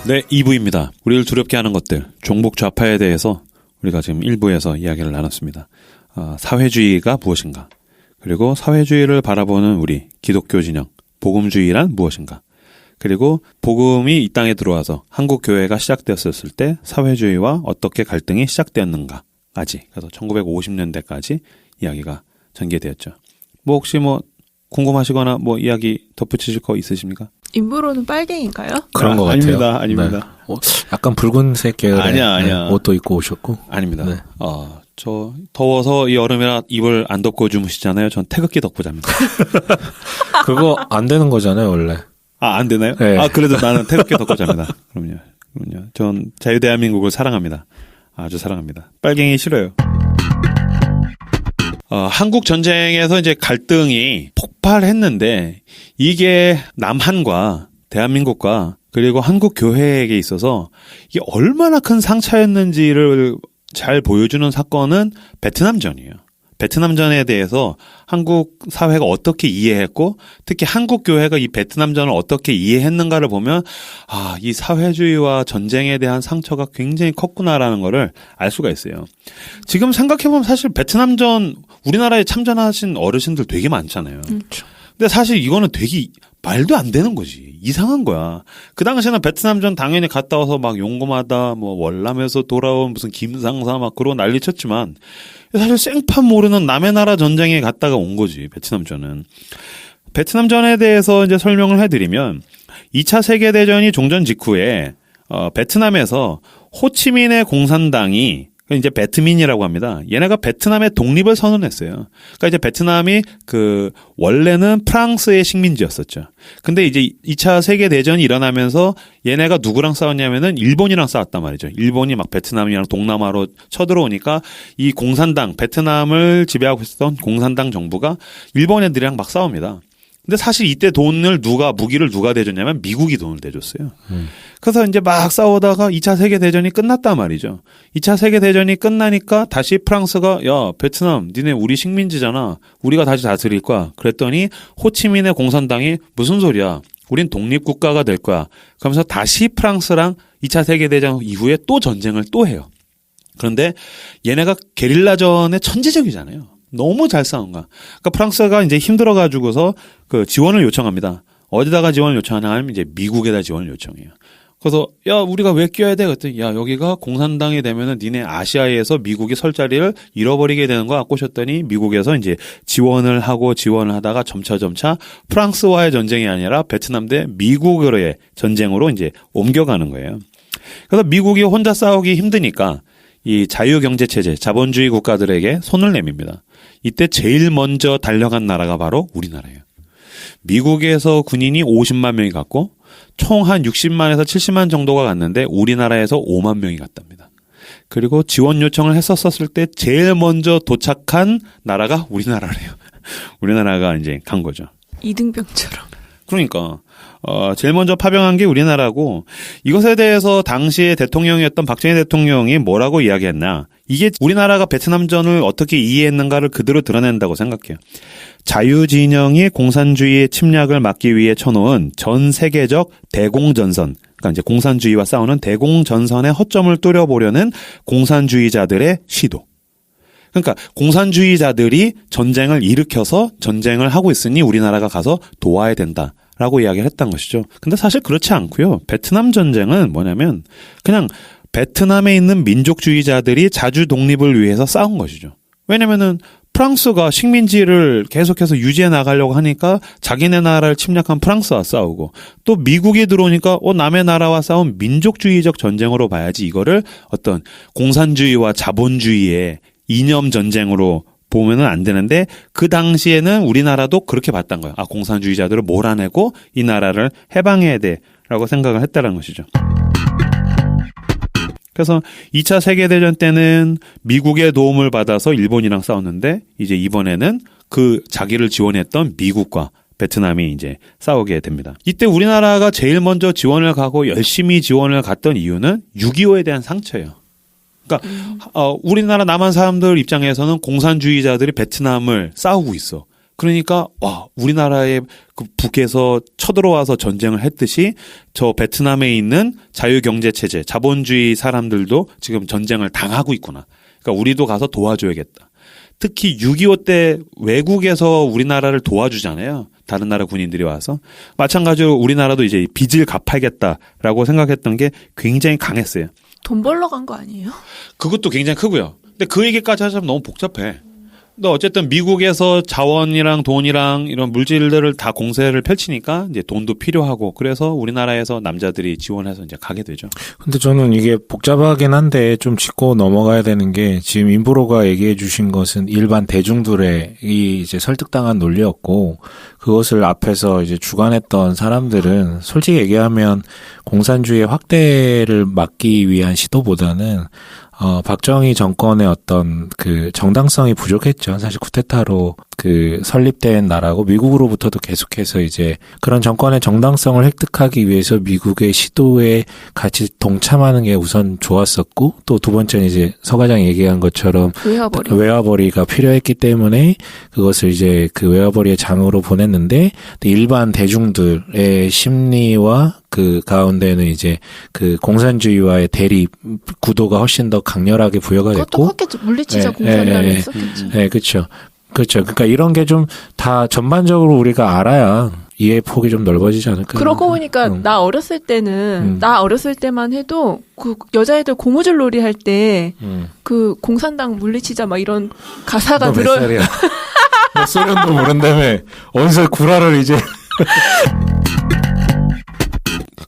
네, 2부입니다. 우리를 두렵게 하는 것들, 종북 좌파에 대해서 우리가 지금 1부에서 이야기를 나눴습니다. 사회주의가 무엇인가? 그리고 사회주의를 바라보는 우리 기독교 진영, 복음주의란 무엇인가? 그리고 복음이 이 땅에 들어와서 한국 교회가 시작되었을 때 사회주의와 어떻게 갈등이 시작되었는가까지, 그래서 1950년대까지 이야기가 전개되었죠. 뭐 혹시 뭐 궁금하시거나 뭐 이야기 덧붙이실 거 있으십니까? 인부로는 빨갱인가요? 그런 것 같아요. 아닙니다. 네. 약간 붉은색 계열의 아니야. 옷도 입고 오셨고. 아닙니다. 네. 저 더워서 이 여름이라 이불 안 덮고 주무시잖아요. 전 태극기 덮고 잡니다. 그거 안 되는 거잖아요, 원래. 안 되나요? 네. 그래도 나는 태극기 덮고 잡니다. 그럼요. 전 자유대한민국을 사랑합니다. 아주 사랑합니다. 빨갱이 싫어요. 한국 전쟁에서 이제 갈등이 폭발했는데 이게 남한과 대한민국과 그리고 한국 교회에게 있어서 이게 얼마나 큰 상처였는지를 잘 보여주는 사건은 베트남전이에요. 베트남전에 대해서 한국 사회가 어떻게 이해했고 특히 한국 교회가 이 베트남전을 어떻게 이해했는가를 보면 이 사회주의와 전쟁에 대한 상처가 굉장히 컸구나라는 거를 알 수가 있어요. 지금 생각해보면 사실 베트남전 우리나라에 참전하신 어르신들 되게 많잖아요. 그렇죠. 근데 사실 이거는 되게 말도 안 되는 거지. 이상한 거야. 그 당시에는 베트남전 당연히 갔다 와서 막 용검하다, 뭐 월남에서 돌아온 무슨 김상사 막 그러고 난리 쳤지만 사실 생판 모르는 남의 나라 전쟁에 갔다가 온 거지, 베트남전은. 베트남전에 대해서 이제 설명을 해드리면 2차 세계대전이 종전 직후에 베트남에서 호치민의 공산당이 이제 베트민이라고 합니다. 얘네가 베트남의 독립을 선언했어요. 그러니까 이제 베트남이 원래는 프랑스의 식민지였었죠. 근데 이제 2차 세계대전이 일어나면서 얘네가 누구랑 싸웠냐면은 일본이랑 싸웠단 말이죠. 일본이 막 베트남이랑 동남아로 쳐들어오니까 이 공산당, 베트남을 지배하고 있었던 공산당 정부가 일본 애들이랑 막 싸웁니다. 근데 사실 이때 무기를 누가 대줬냐면 미국이 돈을 대줬어요. 그래서 이제 막 싸우다가 2차 세계대전이 끝났단 말이죠. 2차 세계대전이 끝나니까 다시 프랑스가 야, 베트남, 니네 우리 식민지잖아. 우리가 다시 다스릴 거야. 그랬더니 호치민의 공산당이 무슨 소리야. 우린 독립국가가 될 거야. 그러면서 다시 프랑스랑 2차 세계대전 이후에 또 전쟁을 또 해요. 그런데 얘네가 게릴라전에 천재적이잖아요. 너무 잘 싸운 거야. 그러니까 프랑스가 이제 힘들어가지고서 지원을 요청합니다. 어디다가 지원을 요청하냐면 이제 미국에다 지원을 요청해요. 그래서 야, 우리가 왜 끼어야 돼? 그랬더니 야, 여기가 공산당이 되면은 니네 아시아에서 미국이 설 자리를 잃어버리게 되는 거 꼬셨더니 미국에서 이제 지원을 하다가 점차 프랑스와의 전쟁이 아니라 베트남 대 미국으로의 전쟁으로 이제 옮겨가는 거예요. 그래서 미국이 혼자 싸우기 힘드니까 이 자유경제체제, 자본주의 국가들에게 손을 내밉니다. 이때 제일 먼저 달려간 나라가 바로 우리나라예요. 미국에서 군인이 50만 명이 갔고 총 한 60만에서 70만 정도가 갔는데 우리나라에서 5만 명이 갔답니다. 그리고 지원 요청을 했었을 때 제일 먼저 도착한 나라가 우리나라래요. 우리나라가 이제 간 거죠. 이등병처럼. 그러니까 제일 먼저 파병한 게 우리나라고 이것에 대해서 당시의 대통령이었던 박정희 대통령이 뭐라고 이야기했나. 이게 우리나라가 베트남전을 어떻게 이해했는가를 그대로 드러낸다고 생각해요. 자유진영이 공산주의의 침략을 막기 위해 쳐놓은 전 세계적 대공전선, 그러니까 이제 공산주의와 싸우는 대공전선의 허점을 뚫어보려는 공산주의자들의 시도. 그러니까 공산주의자들이 전쟁을 일으켜서 전쟁을 하고 있으니 우리나라가 가서 도와야 된다라고 이야기를 했던 것이죠. 근데 사실 그렇지 않고요. 베트남 전쟁은 뭐냐면 그냥 베트남에 있는 민족주의자들이 자주 독립을 위해서 싸운 것이죠. 왜냐면은 프랑스가 식민지를 계속해서 유지해 나가려고 하니까 자기네 나라를 침략한 프랑스와 싸우고 또 미국이 들어오니까 남의 나라와 싸운 민족주의적 전쟁으로 봐야지 이거를 어떤 공산주의와 자본주의의 이념 전쟁으로 보면은 안 되는데 그 당시에는 우리나라도 그렇게 봤던 거예요. 공산주의자들을 몰아내고 이 나라를 해방해야 돼라고 생각을 했다는 것이죠. 그래서 2차 세계대전 때는 미국의 도움을 받아서 일본이랑 싸웠는데 이제 이번에는 자기를 지원했던 미국과 베트남이 이제 싸우게 됩니다. 이때 우리나라가 제일 먼저 지원을 가고 열심히 지원을 갔던 이유는 6.25에 대한 상처예요. 그러니까 우리나라 남한 사람들 입장에서는 공산주의자들이 베트남을 싸우고 있어. 그러니까 와 우리나라의 그 북에서 쳐들어와서 전쟁을 했듯이 저 베트남에 있는 자유경제체제, 자본주의 사람들도 지금 전쟁을 당하고 있구나. 그러니까 우리도 가서 도와줘야겠다. 특히 6.25 때 외국에서 우리나라를 도와주잖아요. 다른 나라 군인들이 와서. 마찬가지로 우리나라도 이제 빚을 갚아야겠다라고 생각했던 게 굉장히 강했어요. 돈 벌러 간 거 아니에요? 그것도 굉장히 크고요. 근데 그 얘기까지 하자면 너무 복잡해. 근데 어쨌든 미국에서 자원이랑 돈이랑 이런 물질들을 다 공세를 펼치니까 이제 돈도 필요하고 그래서 우리나라에서 남자들이 지원해서 이제 가게 되죠. 근데 저는 이게 복잡하긴 한데 좀 짚고 넘어가야 되는 게 지금 임브로가 얘기해 주신 것은 일반 대중들의 이 이제 설득당한 논리였고 그것을 앞에서 이제 주관했던 사람들은 솔직히 얘기하면 공산주의 확대를 막기 위한 시도보다는 박정희 정권의 어떤 그 정당성이 부족했죠. 사실 쿠데타로 그 설립된 나라고 미국으로부터도 계속해서 이제 그런 정권의 정당성을 획득하기 위해서 미국의 시도에 같이 동참하는 게 우선 좋았었고 또 두 번째는 이제 서 과장이 얘기한 것처럼 외화벌이가 필요했기 때문에 그것을 이제 그 외화벌이의 장으로 보냈는데 일반 대중들의 심리와 그 가운데는 이제 그 공산주의와의 대립 구도가 훨씬 더 강렬하게 부여가 됐고 그것도 컸겠죠. 물리치자 공산당이 있었겠지. 네, 그렇죠. 그렇죠. 그러니까 이런 게 좀 다 전반적으로 우리가 알아야 이해 폭이 좀 넓어지지 않을까. 그러고 보니까 나 어렸을 때는 나 어렸을 때만 해도 그 여자애들 고무줄 놀이 할 때 그 공산당 물리치자 막 이런 가사가 들어요. 너 소련도 모른다며 어디서 구라를 이제.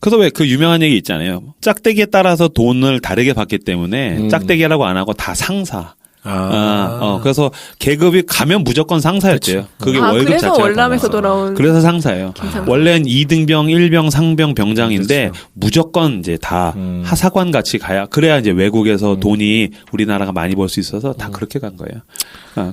그래서 왜 그 유명한 얘기 있잖아요. 짝대기에 따라서 돈을 다르게 받기 때문에 짝대기라고 안 하고 다 상사. 그래서 계급이 가면 무조건 상사였대요. 그게 월급 그래서 자체가. 월남에서 돌아온. 그래서 상사예요. 원래는 2등병, 1병, 상병, 병장인데 그렇죠. 무조건 이제 다 하사관 같이 가야 그래야 이제 외국에서 돈이 우리나라가 많이 벌 수 있어서 다 그렇게 간 거예요.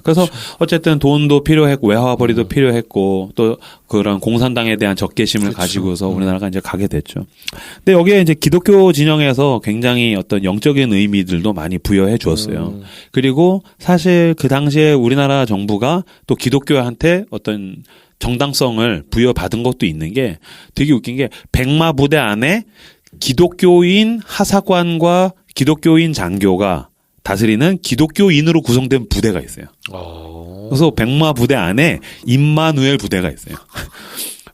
그래서 어쨌든 돈도 필요했고 외화벌이도 필요했고 또 그런 공산당에 대한 적개심을 그렇죠. 가지고서 우리나라가 이제 가게 됐죠. 근데 여기에 이제 기독교 진영에서 굉장히 어떤 영적인 의미들도 많이 부여해 주었어요. 그리고 사실 그 당시에 우리나라 정부가 또 기독교한테 어떤 정당성을 부여받은 것도 있는 게 되게 웃긴 게 백마 부대 안에 기독교인 하사관과 기독교인 장교가 다스리는 기독교인으로 구성된 부대가 있어요. 그래서 백마 부대 안에 임마누엘 부대가 있어요.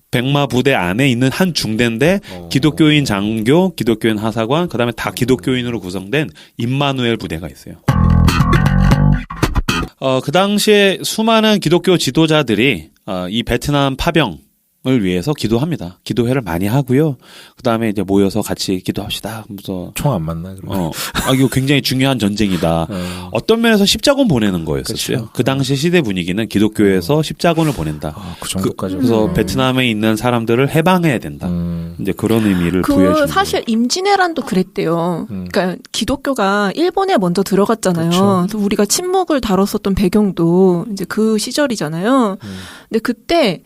백마 부대 안에 있는 한 중대인데 기독교인 장교, 기독교인 하사관, 그다음에 다 기독교인으로 구성된 임마누엘 부대가 있어요. 그 당시에 수많은 기독교 지도자들이 이 베트남 파병을 위해서 기도합니다. 기도회를 많이 하고요. 그 다음에 이제 모여서 같이 기도합시다. 하면서 총 안 맞나 그러면? 이거 굉장히 중요한 전쟁이다. 어떤 면에서 십자군 보내는 거였었어요. 그렇죠. 그 당시 시대 분위기는 기독교에서 십자군을 보낸다. 그 정도까지. 그래서 베트남에 있는 사람들을 해방해야 된다. 이제 그런 의미를 부여해주는. 사실 임진왜란도 그랬대요. 그러니까 기독교가 일본에 먼저 들어갔잖아요. 그렇죠. 그래서 우리가 침묵을 다뤘었던 배경도 이제 그 시절이잖아요. 근데 그때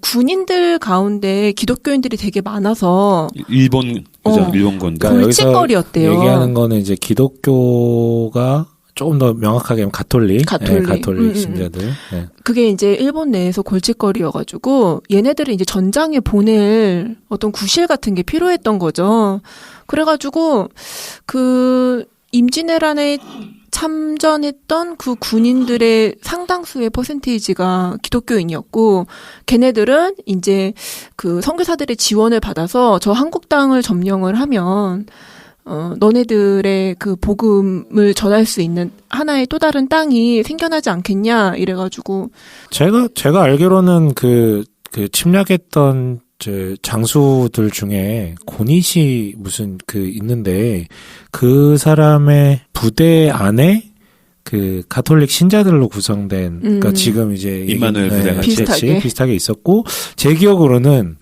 군인들 가운데 기독교인들이 되게 많아서 일본 그죠? 일본군. 그러니까 골칫거리였대요. 얘기하는 거는 이제 기독교가 조금 더 명확하게 하면 가톨릭 신자들. 네. 그게 이제 일본 내에서 골칫거리여가지고 얘네들을 이제 전장에 보낼 어떤 구실 같은 게 필요했던 거죠. 그래가지고 그 임진왜란에 참전했던 그 군인들의 상당수의 퍼센테이지가 기독교인이었고 걔네들은 이제 그 선교사들의 지원을 받아서 저 한국땅을 점령을 하면 너네들의 그 복음을 전할 수 있는 하나의 또 다른 땅이 생겨나지 않겠냐 이래가지고 제가 알기로는 그 침략했던 장수들 중에 고니시 무슨 있는데 그 사람의 부대 안에 그 가톨릭 신자들로 구성된 그러니까 지금 이제 임마누엘 부대가 비슷하게 있었고 제 기억으로는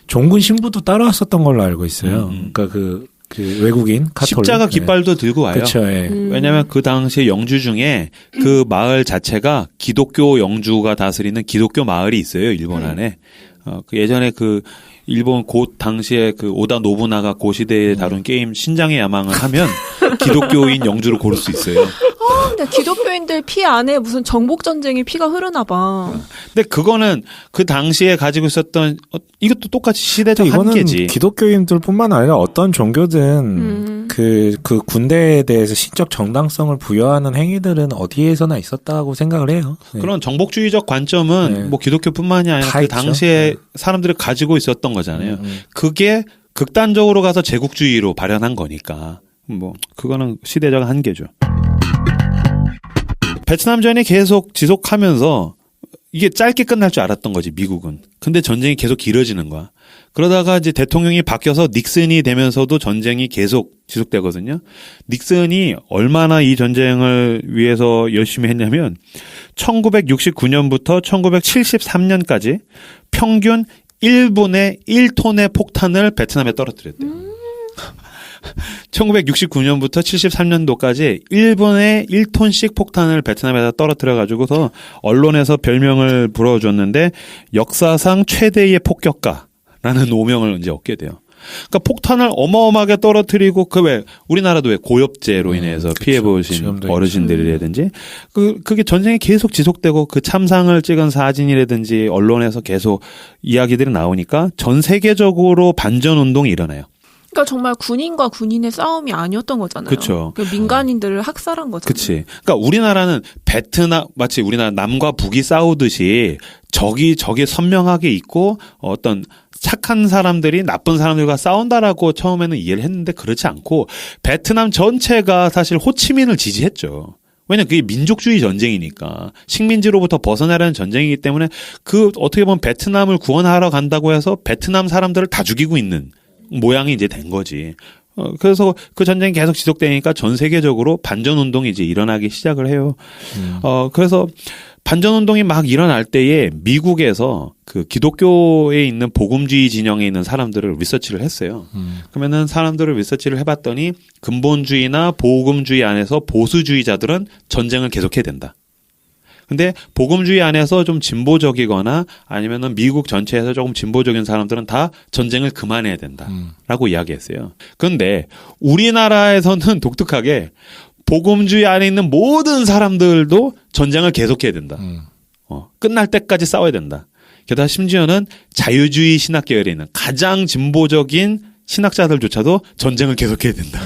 종군 신부도 따라왔었던 걸로 알고 있어요. 그러니까 그 외국인 가톨릭 십자가 깃발도 들고 와요. 그렇죠. 예. 왜냐하면 그 당시에 영주 중에 그 마을 자체가 기독교 영주가 다스리는 기독교 마을이 있어요. 일본 안에. 그 예전에 그 일본 당시에 그 오다 노부나가 고시대에 다룬 게임 신장의 야망을 하면 기독교인 영주를 고를 수 있어요. 근데 기독교인들 피 안에 무슨 정복 전쟁의 피가 흐르나 봐. 근데 그거는 그 당시에 가지고 있었던 이것도 똑같이 시대적 이거는 한계지. 기독교인들뿐만 아니라 어떤 종교든 그 군대에 대해서 신적 정당성을 부여하는 행위들은 어디에서나 있었다고 생각을 해요. 네. 그런 정복주의적 관점은 네. 뭐 기독교뿐만이 아니라 다 그 있죠. 당시에 사람들이 가지고 있었던 거잖아요. 그게 극단적으로 가서 제국주의로 발현한 거니까 뭐 그거는 시대적 한계죠. 베트남전이 계속 지속하면서 이게 짧게 끝날 줄 알았던 거지, 미국은. 근데 전쟁이 계속 길어지는 거야. 그러다가 이제 대통령이 바뀌어서 닉슨이 되면서도 전쟁이 계속 지속되거든요. 닉슨이 얼마나 이 전쟁을 위해서 열심히 했냐면 1969년부터 1973년까지 평균 1분에 1톤의 폭탄을 베트남에 떨어뜨렸대요. 1969년부터 73년도까지 1분에 1톤씩 폭탄을 베트남에다 떨어뜨려가지고서 언론에서 별명을 불어줬는데 역사상 최대의 폭격가라는 오명을 이제 얻게 돼요. 그러니까 폭탄을 어마어마하게 떨어뜨리고 왜 우리나라도 왜 고엽제로 인해서 피해 보신 어르신들이라든지 그게 전쟁이 계속 지속되고 그 참상을 찍은 사진이라든지 언론에서 계속 이야기들이 나오니까 전 세계적으로 반전 운동이 일어나요. 그러니까 정말 군인과 군인의 싸움이 아니었던 거잖아요. 그쵸. 그러니까 민간인들을 학살한 거잖아요. 그치. 그러니까 우리나라는 마치 우리나라 남과 북이 싸우듯이 적이 선명하게 있고 어떤 착한 사람들이 나쁜 사람들과 싸운다라고 처음에는 이해를 했는데 그렇지 않고 베트남 전체가 사실 호치민을 지지했죠. 왜냐면 그게 민족주의 전쟁이니까 식민지로부터 벗어나려는 전쟁이기 때문에 어떻게 보면 베트남을 구원하러 간다고 해서 베트남 사람들을 다 죽이고 있는 모양이 이제 된 거지. 그래서 그 전쟁이 계속 지속되니까 전 세계적으로 반전 운동이 이제 일어나기 시작을 해요. 그래서 반전 운동이 막 일어날 때에 미국에서 그 기독교에 있는 복음주의 진영에 있는 사람들을 리서치를 했어요. 그러면은 사람들을 리서치를 해봤더니 근본주의나 복음주의 안에서 보수주의자들은 전쟁을 계속해야 된다. 근데 복음주의 안에서 좀 진보적이거나 아니면은 미국 전체에서 조금 진보적인 사람들은 다 전쟁을 그만해야 된다라고 이야기했어요. 그런데 우리나라에서는 독특하게 복음주의 안에 있는 모든 사람들도 전쟁을 계속해야 된다. 끝날 때까지 싸워야 된다. 게다가 심지어는 자유주의 신학 계열에 있는 가장 진보적인 신학자들조차도 전쟁을 계속해야 된다.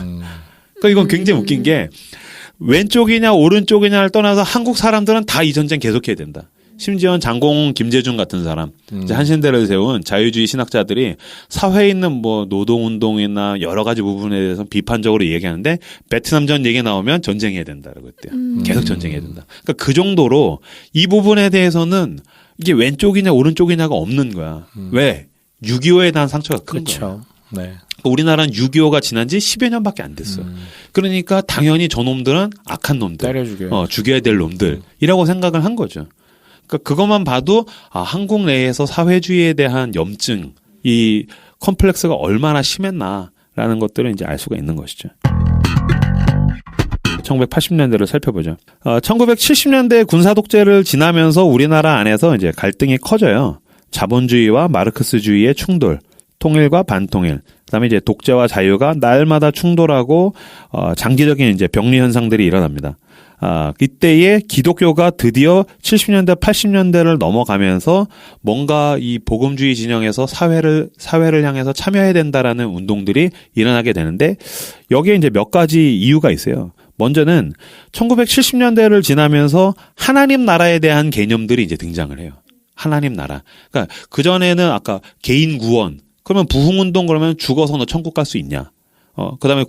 그러니까 이건 굉장히 웃긴 게 왼쪽이냐 오른쪽이냐를 떠나서 한국 사람들은 다 이 전쟁 계속해야 된다. 심지어는 장공 김재준 같은 사람, 이제 한신대를 세운 자유주의 신학자들이 사회에 있는 뭐 노동운동이나 여러 가지 부분에 대해서 비판적으로 얘기하는데 베트남전 얘기 나오면 전쟁해야 된다라고 했대요. 계속 전쟁해야 된다. 그러니까 그 정도로 이 부분에 대해서는 이게 왼쪽이냐 오른쪽이냐가 없는 거야. 왜? 6.25에 대한 상처가 큰 거야. 그렇죠. 네. 우리나라는 6.25가 지난 지 10여 년밖에 안 됐어. 그러니까 당연히 저놈들은 악한 놈들. 때려 죽여요. 죽여야 될 놈들이라고 생각을 한 거죠. 그러니까 그것만 봐도 한국 내에서 사회주의에 대한 염증, 이 컴플렉스가 얼마나 심했나라는 것들을 이제 알 수가 있는 것이죠. 1980년대를 살펴보죠. 1970년대 군사 독재를 지나면서 우리나라 안에서 이제 갈등이 커져요. 자본주의와 마르크스주의의 충돌. 통일과 반통일, 그다음에 이제 독재와 자유가 날마다 충돌하고 장기적인 이제 병리 현상들이 일어납니다. 이때에 기독교가 드디어 70년대, 80년대를 넘어가면서 뭔가 이 복음주의 진영에서 사회를 향해서 참여해야 된다라는 운동들이 일어나게 되는데 여기에 이제 몇 가지 이유가 있어요. 먼저는 1970년대를 지나면서 하나님 나라에 대한 개념들이 이제 등장을 해요. 하나님 나라. 그러니까 그전에는 아까 개인 구원, 그러면 부흥운동 그러면 죽어서 너 천국 갈 수 있냐? 그다음에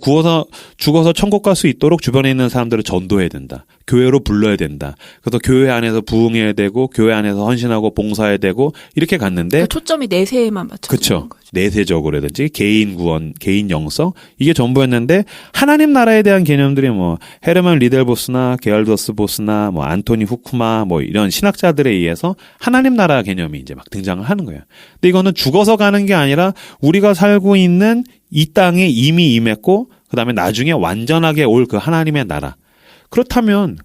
죽어서 천국 갈 수 있도록 주변에 있는 사람들을 전도해야 된다. 교회로 불러야 된다. 그래서 교회 안에서 부흥해야 되고 교회 안에서 헌신하고 봉사해야 되고 이렇게 갔는데 그러니까 초점이 내세에만 맞춰지는 그렇죠. 거죠. 내세적으로든지 개인 구원, 개인 영성 이게 전부였는데 하나님 나라에 대한 개념들이 뭐 헤르만 리델보스나 게알더스 보스나 뭐 안토니 후쿠마 뭐 이런 신학자들에 의해서 하나님 나라 개념이 이제 막 등장을 하는 거예요. 근데 이거는 죽어서 가는 게 아니라 우리가 살고 있는 이 땅에 이미 임했고 그다음에 나중에 완전하게 올 그 하나님의 나라. 그렇다면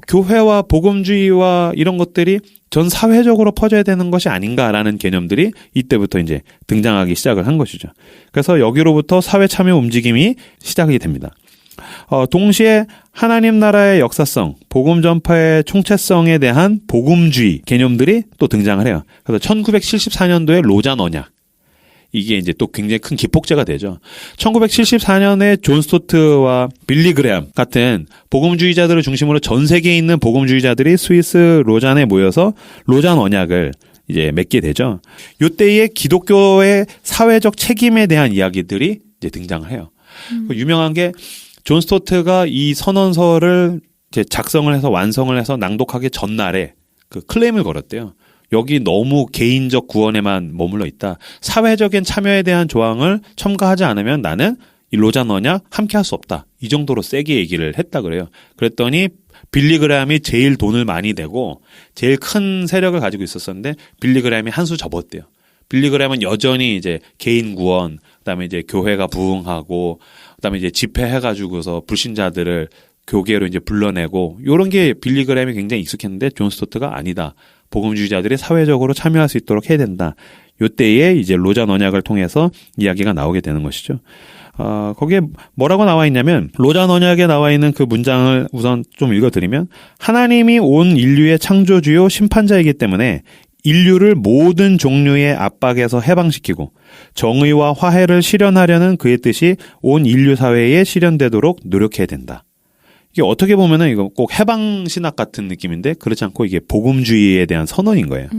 교회와 복음주의와 이런 것들이 전 사회적으로 퍼져야 되는 것이 아닌가라는 개념들이 이때부터 이제 등장하기 시작을 한 것이죠. 그래서 여기로부터 사회 참여 움직임이 시작이 됩니다. 동시에 하나님 나라의 역사성, 복음 전파의 총체성에 대한 복음주의 개념들이 또 등장을 해요. 그래서 1974년도에 로잔 언약. 이게 이제 또 굉장히 큰 기폭제가 되죠. 1974년에 존 스토트와 빌리 그레엄 같은 복음주의자들을 중심으로 전 세계에 있는 복음주의자들이 스위스 로잔에 모여서 로잔 언약을 이제 맺게 되죠. 이때에 기독교의 사회적 책임에 대한 이야기들이 이제 등장을 해요. 유명한 게 존 스토트가 이 선언서를 이제 작성을 해서 완성을 해서 낭독하기 전날에 그 클레임을 걸었대요. 여기 너무 개인적 구원에만 머물러 있다. 사회적인 참여에 대한 조항을 첨가하지 않으면 나는 이 로잔 언약 함께 할 수 없다. 이 정도로 세게 얘기를 했다 그래요. 그랬더니 빌리 그레엄이 제일 돈을 많이 내고 제일 큰 세력을 가지고 있었었는데 빌리 그레엄이 한 수 접었대요. 빌리 그레엄은 여전히 이제 개인 구원, 그다음에 이제 교회가 부흥하고, 그다음에 이제 집회해가지고서 불신자들을 교계로 이제 불러내고, 요런 게 빌리 그레엄이 굉장히 익숙했는데 존 스토트가 아니다. 복음주의자들이 사회적으로 참여할 수 있도록 해야 된다. 요때에 이제 로잔 언약을 통해서 이야기가 나오게 되는 것이죠. 거기에 뭐라고 나와 있냐면, 로잔 언약에 나와 있는 그 문장을 우선 좀 읽어드리면, 하나님이 온 인류의 창조주요 심판자이기 때문에 인류를 모든 종류의 압박에서 해방시키고 정의와 화해를 실현하려는 그의 뜻이 온 인류 사회에 실현되도록 노력해야 된다. 이게 어떻게 보면은 이거 꼭 해방 신학 같은 느낌인데 그렇지 않고 이게 복음주의에 대한 선언인 거예요.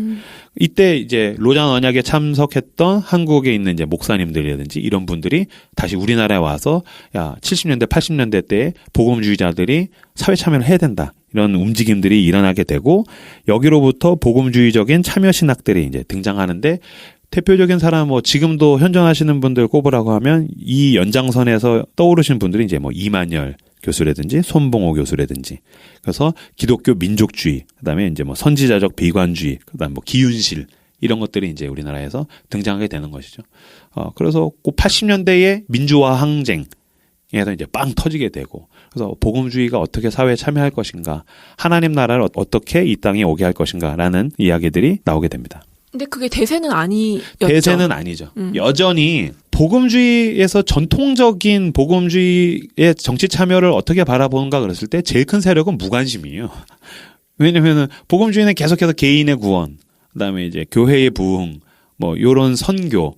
이때 이제 로잔 언약에 참석했던 한국에 있는 이제 목사님들이라든지 이런 분들이 다시 우리나라에 와서 야, 70년대, 80년대 때에 복음주의자들이 사회 참여를 해야 된다. 이런 움직임들이 일어나게 되고 여기로부터 복음주의적인 참여 신학들이 이제 등장하는데 대표적인 사람 뭐 지금도 현존하시는 분들 꼽으라고 하면 이 연장선에서 떠오르신 분들이 이제 뭐 이만열 교수라든지 손봉호 교수라든지 그래서 기독교 민족주의 그다음에 이제 뭐 선지자적 비관주의 그다음 뭐 기윤실 이런 것들이 이제 우리나라에서 등장하게 되는 것이죠. 그래서 꼭 80년대에 민주화 항쟁 에서 이제 빵 터지게 되고 그래서 복음주의가 어떻게 사회에 참여할 것인가 하나님 나라를 어떻게 이 땅에 오게 할 것인가라는 이야기들이 나오게 됩니다. 근데 그게 대세는 아니었죠. 대세는 아니죠. 여전히 복음주의에서 전통적인 복음주의의 정치 참여를 어떻게 바라보는가 그랬을 때 제일 큰 세력은 무관심이에요. 왜냐면은 복음주의는 계속해서 개인의 구원, 그다음에 이제 교회의 부흥, 뭐 요런 선교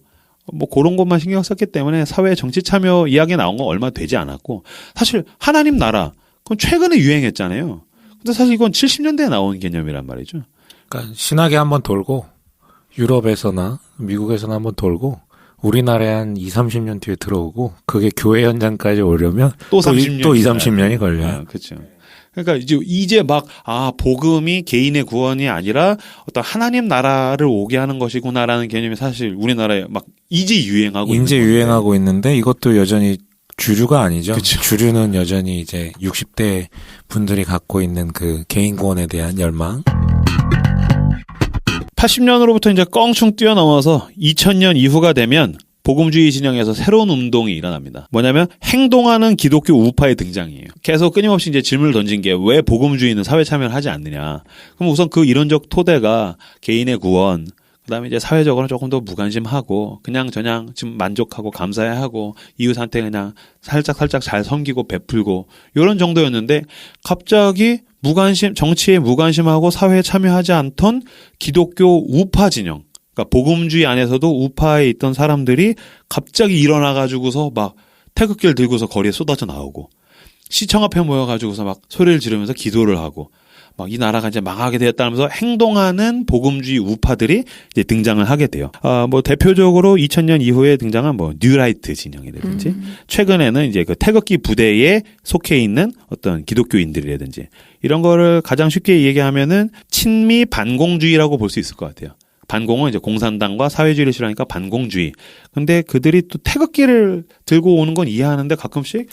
뭐 그런 것만 신경 썼기 때문에 사회 정치 참여 이야기 나온 건 얼마 되지 않았고 사실 하나님 나라 그건 최근에 유행했잖아요. 근데 사실 이건 70년대에 나온 개념이란 말이죠. 그러니까 신학에 한번 돌고 유럽에서나 미국에서나 한번 돌고 우리나라에 한 2, 30년 뒤에 들어오고 그게 교회 현장까지 오려면 또 30년 또 2, 30년이 걸려요. 아, 그렇죠. 그러니까 이제 막 복음이 개인의 구원이 아니라 어떤 하나님 나라를 오게 하는 것이구나라는 개념이 사실 우리나라에 막 이제 유행하고 이제 유행하고 있는데 이것도 여전히 주류가 아니죠. 그쵸. 주류는 여전히 이제 60대 분들이 갖고 있는 그 개인 구원에 대한 열망. 80년으로부터 이제 껑충 뛰어넘어서 2000년 이후가 되면 복음주의 진영에서 새로운 운동이 일어납니다. 뭐냐면 행동하는 기독교 우파의 등장이에요. 계속 끊임없이 이제 질문을 던진 게 왜 복음주의는 사회 참여를 하지 않느냐. 그럼 우선 그 이론적 토대가 개인의 구원, 그다음에 이제 사회적으로 조금 더 무관심하고 그냥 지금 만족하고 감사해하고 이웃한테 그냥 살짝 잘 섬기고 베풀고 이런 정도였는데 갑자기 정치에 무관심하고 사회에 참여하지 않던 기독교 우파 진영, 그러니까 복음주의 안에서도 우파에 있던 사람들이 갑자기 일어나가지고서 막 태극기를 들고서 거리에 쏟아져 나오고 시청 앞에 모여가지고서 막 소리를 지르면서 기도를 하고 막 이 나라가 이제 망하게 되었다면서 행동하는 복음주의 우파들이 이제 등장을 하게 돼요. 뭐 대표적으로 2000년 이후에 등장한 뭐 뉴라이트 진영이라든지 최근에는 이제 그 태극기 부대에 속해 있는 어떤 기독교인들이라든지 이런 거를 가장 쉽게 얘기하면은 친미 반공주의라고 볼 수 있을 것 같아요. 반공은 이제 공산당과 사회주의를 싫어하니까 반공주의. 근데 그들이 또 태극기를 들고 오는 건 이해하는데 가끔씩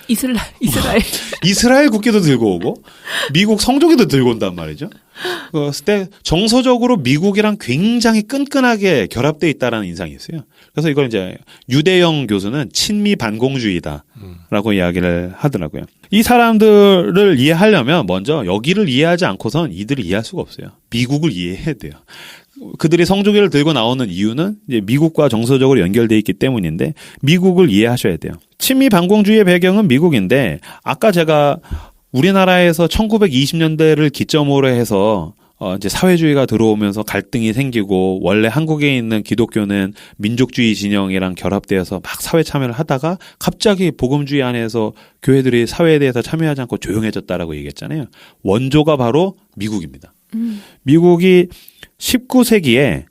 이스라엘 국기도 들고 오고 미국 성조기도 들고 온단 말이죠. 그때 정서적으로 미국이랑 굉장히 끈끈하게 결합돼 있다라는 인상이 있어요. 그래서 이걸 이제 유대영 교수는 친미 반공주의다라고 이야기를 하더라고요. 이 사람들을 이해하려면 먼저 여기를 이해하지 않고선 이들을 이해할 수가 없어요. 미국을 이해해야 돼요. 그들이 성조기를 들고 나오는 이유는 이제 미국과 정서적으로 연결되어 있기 때문인데 미국을 이해하셔야 돼요. 친미 반공주의의 배경은 미국인데 아까 제가 우리나라에서 1920년대를 기점으로 해서 이제 사회주의가 들어오면서 갈등이 생기고 원래 한국에 있는 기독교는 민족주의 진영이랑 결합되어서 막 사회 참여를 하다가 갑자기 복음주의 안에서 교회들이 사회에 대해서 참여하지 않고 조용해졌다라고 얘기했잖아요. 원조가 바로 미국입니다. 미국이 19세기에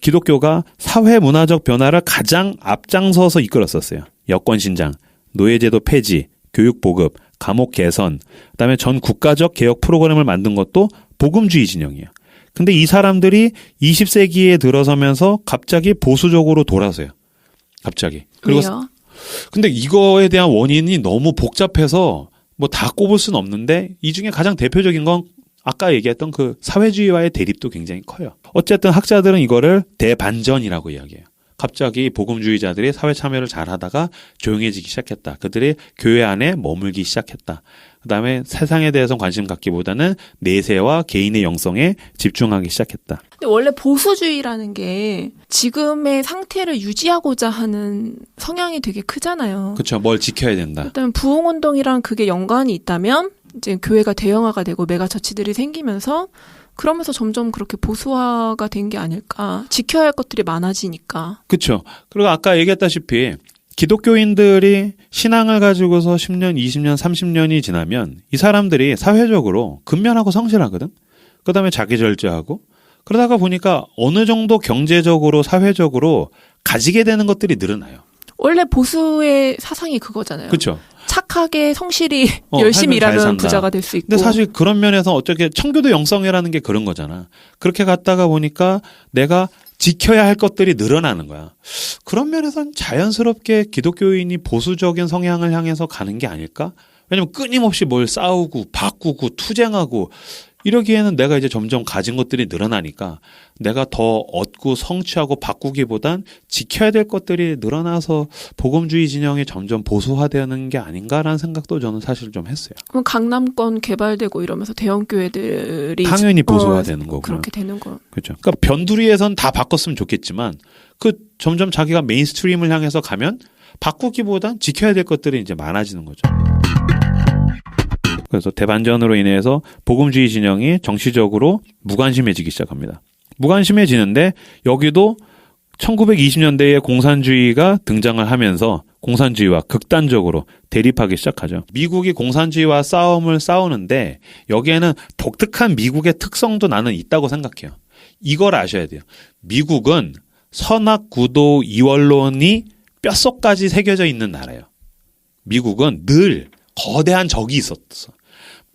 기독교가 사회 문화적 변화를 가장 앞장서서 이끌었었어요. 여권 신장, 노예제도 폐지, 교육 보급, 감옥 개선, 그다음에 전 국가적 개혁 프로그램을 만든 것도 복음주의 진영이에요. 근데 이 사람들이 20세기에 들어서면서 갑자기 보수적으로 돌아서요. 갑자기. 그리고 왜요? 근데 이거에 대한 원인이 너무 복잡해서 뭐 다 꼽을 수는 없는데 이 중에 가장 대표적인 건 아까 얘기했던 그 사회주의와의 대립도 굉장히 커요. 어쨌든 학자들은 이거를 대반전이라고 이야기해요. 갑자기 복음주의자들이 사회 참여를 잘 하다가 조용해지기 시작했다. 그들이 교회 안에 머물기 시작했다. 그다음에 세상에 대해서 관심 갖기보다는 내세와 개인의 영성에 집중하기 시작했다. 근데 원래 보수주의라는 게 지금의 상태를 유지하고자 하는 성향이 되게 크잖아요. 그렇죠. 뭘 지켜야 된다. 일단 부흥운동이랑 그게 연관이 있다면 이제 교회가 대형화가 되고 메가처치들이 생기면서 그러면서 점점 그렇게 보수화가 된 게 아닐까. 지켜야 할 것들이 많아지니까. 그렇죠. 그리고 아까 얘기했다시피 기독교인들이 신앙을 가지고서 10년, 20년, 30년이 지나면 이 사람들이 사회적으로 근면하고 성실하거든. 그다음에 자기 절제하고 그러다가 보니까 어느 정도 경제적으로 사회적으로 가지게 되는 것들이 늘어나요. 원래 보수의 사상이 그거잖아요. 그렇죠. 착하게 성실히 열심히 삶을 잘 일하면 산다. 부자가 될 수 있고. 근데 사실 그런 면에서 어떻게 청교도 영성이라는 게 그런 거잖아. 그렇게 갔다가 보니까 내가 지켜야 할 것들이 늘어나는 거야. 그런 면에서는 자연스럽게 기독교인이 보수적인 성향을 향해서 가는 게 아닐까? 왜냐면 끊임없이 뭘 싸우고 바꾸고 투쟁하고 이러기에는 내가 이제 점점 가진 것들이 늘어나니까 내가 더 얻고 성취하고 바꾸기보단 지켜야 될 것들이 늘어나서 복음주의 진영이 점점 보수화되는 게 아닌가라는 생각도 저는 사실 좀 했어요. 그럼 강남권 개발되고 이러면서 대형 교회들이 당연히 보수화되는 거고요. 그렇게 되는 거. 그렇죠. 그러니까 변두리에선 다 바꿨으면 좋겠지만 그 점점 자기가 메인스트림을 향해서 가면 바꾸기보단 지켜야 될 것들이 이제 많아지는 거죠. 그래서 대반전으로 인해서 복음주의 진영이 정치적으로 무관심해지기 시작합니다. 무관심해지는데 여기도 1920년대에 공산주의가 등장을 하면서 공산주의와 극단적으로 대립하기 시작하죠. 미국이 공산주의와 싸우는데 여기에는 독특한 미국의 특성도 나는 있다고 생각해요. 이걸 아셔야 돼요. 미국은 선악구도 이원론이 뼛속까지 새겨져 있는 나라예요. 미국은 늘 거대한 적이 있었어.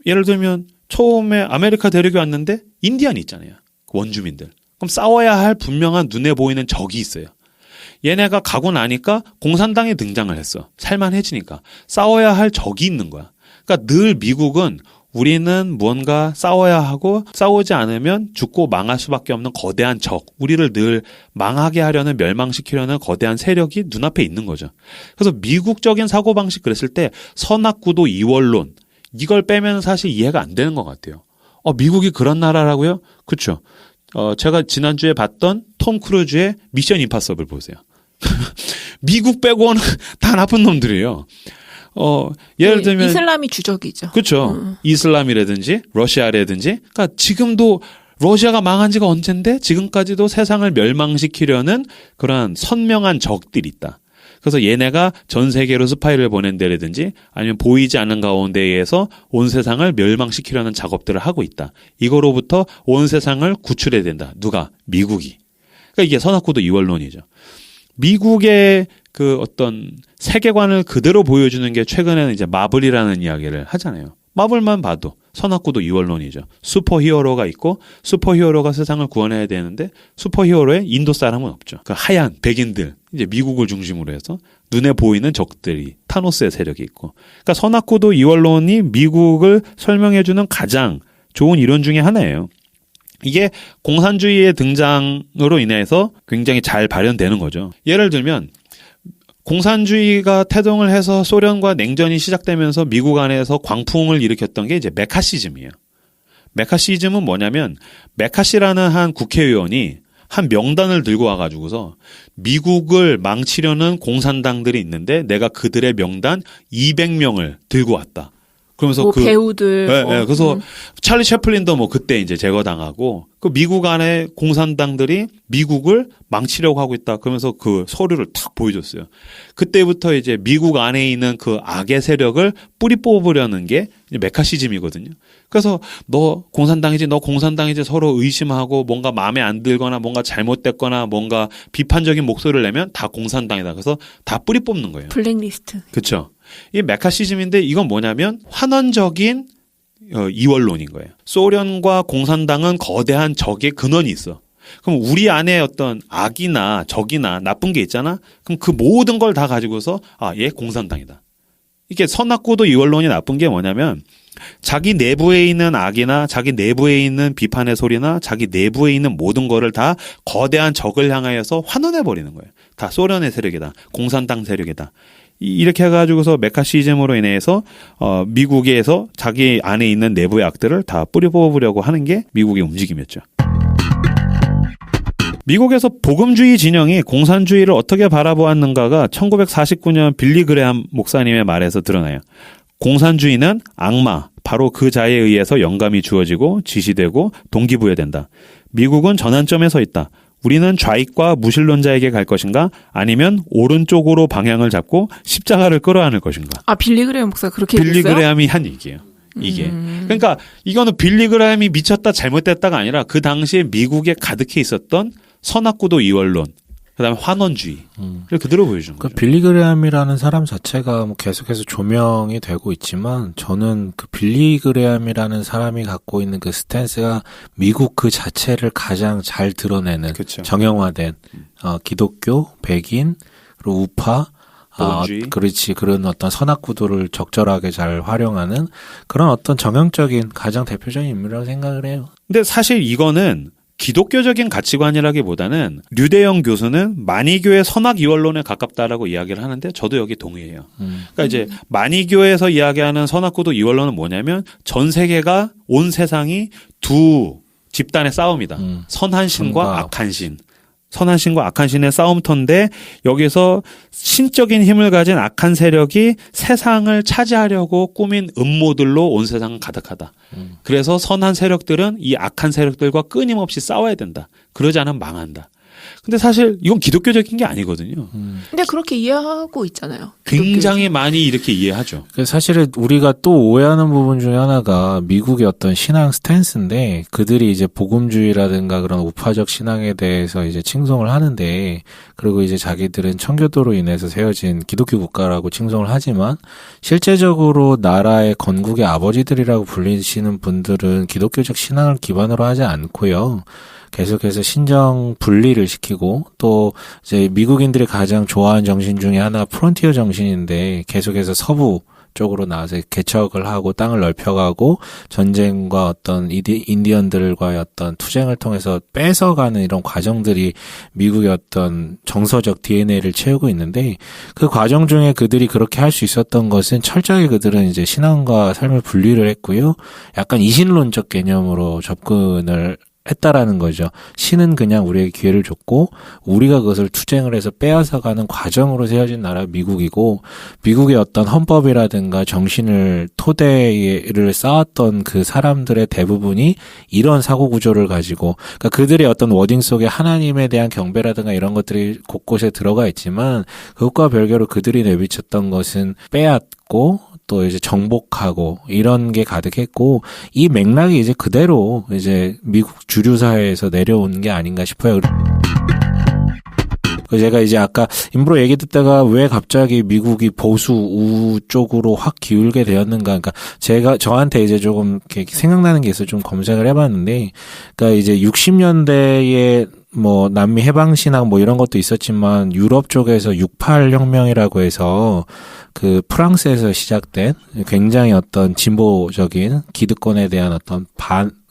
예를 들면 처음에 아메리카 대륙에 왔는데 인디안이 있잖아요. 원주민들. 그럼 싸워야 할 분명한 눈에 보이는 적이 있어요. 얘네가 가고 나니까 공산당이 등장을 했어. 살만해지니까. 싸워야 할 적이 있는 거야. 그러니까 늘 미국은 우리는 무언가 싸워야 하고 싸우지 않으면 죽고 망할 수밖에 없는 거대한 적, 우리를 늘 망하게 하려는 멸망시키려는 거대한 세력이 눈앞에 있는 거죠. 그래서 미국적인 사고방식 그랬을 때 선악구도 이원론 이걸 빼면 사실 이해가 안 되는 것 같아요. 미국이 그런 나라라고요? 그렇죠. 제가 지난주에 봤던 톰 크루즈의 미션 임파서블 보세요. 미국 빼고는 다 나쁜 놈들이에요. 예를 들면 이슬람이 주적이죠. 그렇죠. 이슬람이라든지 러시아라든지 그러니까 지금도 러시아가 망한 지가 언젠데 지금까지도 세상을 멸망시키려는 그런 선명한 적들이 있다. 그래서 얘네가 전 세계로 스파이를 보낸다라든지 아니면 보이지 않는 가운데에서 온 세상을 멸망시키려는 작업들을 하고 있다. 이거로부터 온 세상을 구출해야 된다. 누가? 미국이. 그러니까 이게 선악구도 이원론이죠. 미국의 그 어떤 세계관을 그대로 보여주는 게 최근에는 이제 마블이라는 이야기를 하잖아요. 마블만 봐도 선악구도 이원론이죠. 슈퍼히어로가 있고 슈퍼히어로가 세상을 구원해야 되는데 슈퍼히어로에 인도 사람은 없죠. 그 하얀 백인들 이제 미국을 중심으로 해서 눈에 보이는 적들이 타노스의 세력이 있고 그러니까 선악구도 이원론이 미국을 설명해주는 가장 좋은 이론 중에 하나예요. 이게 공산주의의 등장으로 인해서 굉장히 잘 발현되는 거죠. 예를 들면 공산주의가 태동을 해서 소련과 냉전이 시작되면서 미국 안에서 광풍을 일으켰던 게 이제 메카시즘이에요. 메카시즘은 뭐냐면 메카시라는 한 국회의원이 한 명단을 들고 와가지고서 미국을 망치려는 공산당들이 있는데 내가 그들의 명단 200명을 들고 왔다. 그러면서 뭐 배우들. 네, 그래서 찰리 채플린도 뭐 그때 이제 제거당하고 그 미국 안에 공산당들이 미국을 망치려고 하고 있다. 그러면서 그 서류를 탁 보여줬어요. 그때부터 이제 미국 안에 있는 그 악의 세력을 뿌리 뽑으려는 게 이제 메카시즘이거든요. 그래서 너 공산당이지 서로 의심하고 뭔가 마음에 안 들거나 뭔가 잘못됐거나 뭔가 비판적인 목소리를 내면 다 공산당이다. 그래서 다 뿌리 뽑는 거예요. 블랙리스트. 그렇죠. 이 메카시즘인데 이건 뭐냐면 환원적인 이원론인 거예요. 소련과 공산당은 거대한 적의 근원이 있어. 그럼 우리 안에 어떤 악이나 적이나 나쁜 게 있잖아. 그럼 그 모든 걸 다 가지고서 얘 공산당이다. 이게 선악구도 이원론이 나쁜 게 뭐냐면 자기 내부에 있는 악이나 자기 내부에 있는 비판의 소리나 자기 내부에 있는 모든 거를 다 거대한 적을 향하여서 환원해 버리는 거예요. 다 소련의 세력이다. 공산당 세력이다. 이렇게 해가지고서 메카시즘으로 인해서 미국에서 자기 안에 있는 내부의 악들을 다 뿌리 뽑으려고 하는 게 미국의 움직임이었죠. 미국에서 복음주의 진영이 공산주의를 어떻게 바라보았는가가 1949년 빌리 그레함 목사님의 말에서 드러나요. 공산주의는 악마, 바로 그 자에 의해서 영감이 주어지고 지시되고 동기부여된다. 미국은 전환점에 서 있다. 우리는 좌익과 무신론자에게 갈 것인가 아니면 오른쪽으로 방향을 잡고 십자가를 끌어안을 것인가. 빌리 그레함 목사가 그렇게 빌리 얘기했어요? 그레함이 한 얘기예요. 이게. 그러니까 이거는 빌리 그레함이 미쳤다 잘못됐다가 아니라 그 당시에 미국에 가득해 있었던 선악구도 이원론, 그다음에 환원주의. 그대로 보여주는 거죠. 빌리 그레함이라는 사람 자체가 뭐 계속해서 조명이 되고 있지만 저는 그 빌리 그레함이라는 사람이 갖고 있는 그 스탠스가 미국 그 자체를 가장 잘 드러내는 그쵸. 정형화된 기독교, 백인, 그리고 우파, 그렇지 그런 어떤 선악 구도를 적절하게 잘 활용하는 그런 어떤 정형적인 가장 대표적인 인물이라고 생각을 해요. 근데 사실 이거는 기독교적인 가치관이라기보다는 류대영 교수는 만이교의 선악 이원론에 가깝다라고 이야기를 하는데 저도 여기 동의해요. 그러니까 이제 만이교에서 이야기하는 선악구도 이원론은 뭐냐면 전 세계가 온 세상이 두 집단의 싸움이다. 선한 신과 악한 신. 선한 신과 악한 신의 싸움터인데 여기서 신적인 힘을 가진 악한 세력이 세상을 차지하려고 꾸민 음모들로 온 세상은 가득하다. 그래서 선한 세력들은 이 악한 세력들과 끊임없이 싸워야 된다. 그러지 않으면 망한다. 근데 사실 이건 기독교적인 게 아니거든요. 근데 그렇게 이해하고 있잖아요. 굉장히 많이 이렇게 이해하죠. 사실은 우리가 또 오해하는 부분 중에 하나가 미국의 어떤 신앙 스탠스인데 그들이 이제 복음주의라든가 그런 우파적 신앙에 대해서 이제 칭송을 하는데 그리고 이제 자기들은 청교도로 인해서 세워진 기독교 국가라고 칭송을 하지만 실제적으로 나라의 건국의 아버지들이라고 불리시는 분들은 기독교적 신앙을 기반으로 하지 않고요. 계속해서 신정 분리를 시키고 또 이제 미국인들이 가장 좋아하는 정신 중에 하나 프론티어 정신인데 계속해서 서부 쪽으로 나와서 개척을 하고 땅을 넓혀가고 전쟁과 어떤 인디언들과의 어떤 투쟁을 통해서 뺏어가는 이런 과정들이 미국의 어떤 정서적 DNA를 채우고 있는데 그 과정 중에 그들이 그렇게 할 수 있었던 것은 철저하게 그들은 이제 신앙과 삶을 분리를 했고요. 약간 이신론적 개념으로 접근을 했다라는 거죠. 신은 그냥 우리에게 기회를 줬고 우리가 그것을 투쟁을 해서 빼앗아가는 과정으로 세워진 나라가 미국이고 미국의 어떤 헌법이라든가 정신을 토대를 쌓았던 그 사람들의 대부분이 이런 사고 구조를 가지고 그러니까 그들의 어떤 워딩 속에 하나님에 대한 경배라든가 이런 것들이 곳곳에 들어가 있지만 그것과 별개로 그들이 내비쳤던 것은 빼앗고 또 이제 정복하고 이런 게 가득했고 이 맥락이 이제 그대로 이제 미국 주류 사회에서 내려온 게 아닌가 싶어요. 제가 이제 아까 인브로 얘기 듣다가 왜 갑자기 미국이 보수 우우 쪽으로 확 기울게 되었는가. 그러니까 저한테 이제 조금 이렇게 생각나는 게 있어서 좀 검색을 해봤는데, 그러니까 이제 60년대에 뭐 남미 해방신학 뭐 이런 것도 있었지만 유럽 쪽에서 68 혁명이라고 해서 그 프랑스에서 시작된 굉장히 어떤 진보적인 기득권에 대한 어떤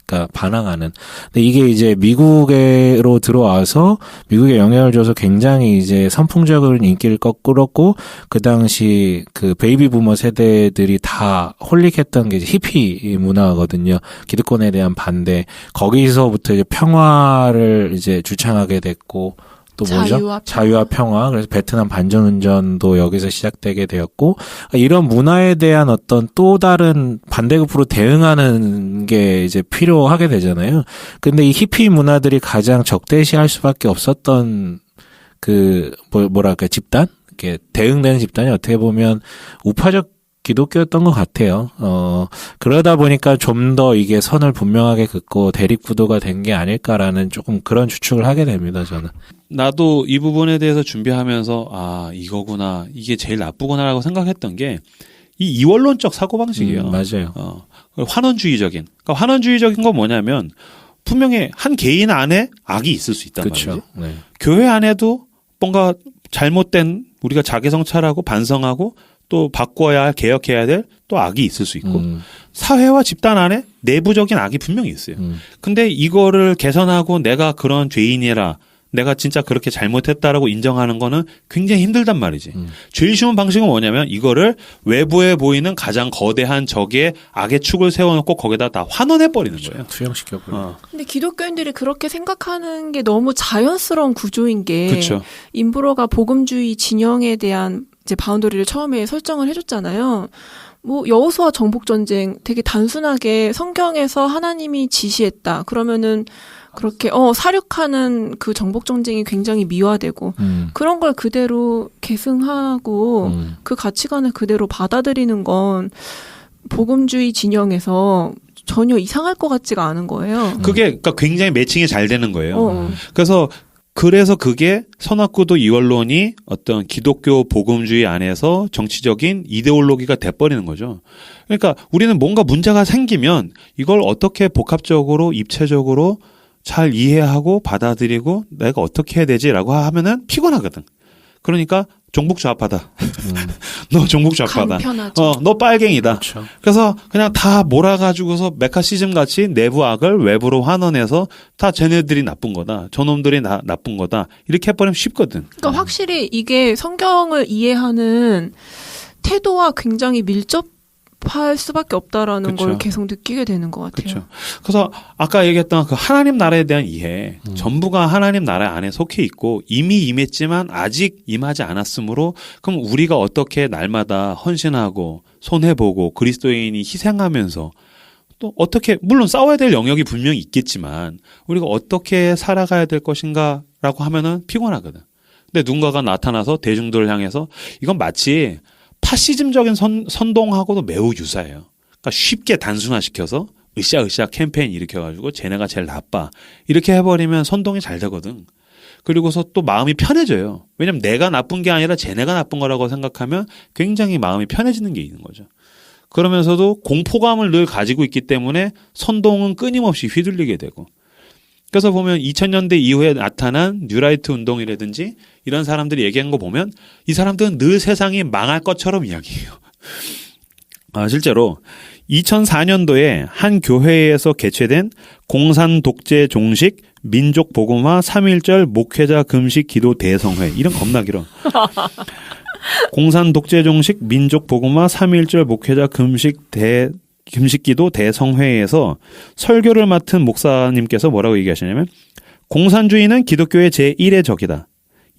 그러니까 반항하는. 근데 이게 이제 미국으로 들어와서 미국에 영향을 줘서 굉장히 이제 선풍적인 인기를 끌었고 그 당시 그 베이비 부머 세대들이 다 홀릭했던 게 이제 히피 문화거든요. 기득권에 대한 반대. 거기서부터 이제 평화를 이제 주창하게 됐고 또 뭐죠? 자유와 평화. 그래서 베트남 반전운전도 여기서 시작되게 되었고 이런 문화에 대한 어떤 또 다른 반대급부로 대응하는 게 이제 필요하게 되잖아요. 근데 이 히피 문화들이 가장 적대시할 수밖에 없었던 그 뭐랄까 집단? 이렇게 대응되는 집단이 어떻게 보면 우파적 기독교였던 것 같아요. 그러다 보니까 좀 더 이게 선을 분명하게 긋고 대립구도가 된 게 아닐까라는 조금 그런 추측을 하게 됩니다, 저는. 나도 이 부분에 대해서 준비하면서 아 이거구나 이게 제일 나쁘구나라고 생각했던 게 이 이원론적 사고방식이에요. 맞아요. 환원주의적인. 그러니까 환원주의적인 건 뭐냐면 분명히 한 개인 안에 악이 있을 수 있단 그쵸. 말이지. 네. 교회 안에도 뭔가 잘못된 우리가 자기성찰하고 반성하고 또 바꿔야 할 개혁해야 될 또 악이 있을 수 있고 사회와 집단 안에 내부적인 악이 분명히 있어요. 근데 이거를 개선하고 내가 그런 죄인이라 내가 진짜 그렇게 잘못했다라고 인정하는 거는 굉장히 힘들단 말이지. 제일 쉬운 방식은 뭐냐면 이거를 외부에 보이는 가장 거대한 적의 악의 축을 세워놓고 거기다 다 환원해버리는 거예요. 투영시켜버려요. 근데 기독교인들이 그렇게 생각하는 게 너무 자연스러운 구조인 게 그렇죠. 인브로가 복음주의 진영에 대한 이제 바운더리를 처음에 설정을 해줬잖아요. 뭐 여호수아 정복 전쟁 되게 단순하게 성경에서 하나님이 지시했다. 그러면은 그렇게 사륙하는 그 정복 전쟁이 굉장히 미화되고 그런 걸 그대로 계승하고 그 가치관을 그대로 받아들이는 건 복음주의 진영에서 전혀 이상할 것 같지가 않은 거예요. 그게 그러니까 굉장히 매칭이 잘 되는 거예요. 그래서 그게 선악구도 이원론이 어떤 기독교 복음주의 안에서 정치적인 이데올로기가 돼버리는 거죠. 그러니까 우리는 뭔가 문제가 생기면 이걸 어떻게 복합적으로 입체적으로 잘 이해하고 받아들이고 내가 어떻게 해야 되지라고 하면은 피곤하거든. 그러니까 종북 좌파다. 너 종북 좌파다. 간편하죠. 너 빨갱이다. 그렇죠. 그래서 그냥 다 몰아가지고서 메카시즘 같이 내부 악을 외부로 환원해서 다 쟤네들이 나쁜 거다. 저놈들이 나쁜 거다. 이렇게 해버리면 쉽거든. 그러니까 확실히 이게 성경을 이해하는 태도와 굉장히 밀접할 수밖에 없다라는 그쵸. 걸 계속 느끼게 되는 것 같아요. 그렇죠. 그래서 아까 얘기했던 그 하나님 나라에 대한 이해, 전부가 하나님 나라 안에 속해 있고 이미 임했지만 아직 임하지 않았으므로 그럼 우리가 어떻게 날마다 헌신하고 손해보고 그리스도인이 희생하면서 또 어떻게 물론 싸워야 될 영역이 분명히 있겠지만 우리가 어떻게 살아가야 될 것인가라고 하면은 피곤하거든. 근데 누군가가 나타나서 대중들을 향해서 이건 마치 파시즘적인 선동하고도 매우 유사해요. 그러니까 쉽게 단순화시켜서 으쌰으쌰 캠페인 일으켜가지고 쟤네가 제일 나빠. 이렇게 해버리면 선동이 잘 되거든. 그리고서 또 마음이 편해져요. 왜냐면 내가 나쁜 게 아니라 쟤네가 나쁜 거라고 생각하면 굉장히 마음이 편해지는 게 있는 거죠. 그러면서도 공포감을 늘 가지고 있기 때문에 선동은 끊임없이 휘둘리게 되고. 그래서 보면 2000년대 이후에 나타난 뉴라이트 운동이라든지 이런 사람들이 얘기한 거 보면 이 사람들은 늘 세상이 망할 것처럼 이야기해요. 실제로 2004년도에 한 교회에서 개최된 공산 독재 종식 민족 복음화 3.1절 목회자 금식 기도 대성회 이런 겁나 길어. 공산 독재 종식 민족 복음화 3.1절 목회자 금식기도 대성회에서 설교를 맡은 목사님께서 뭐라고 얘기하시냐면 공산주의는 기독교의 제1의 적이다.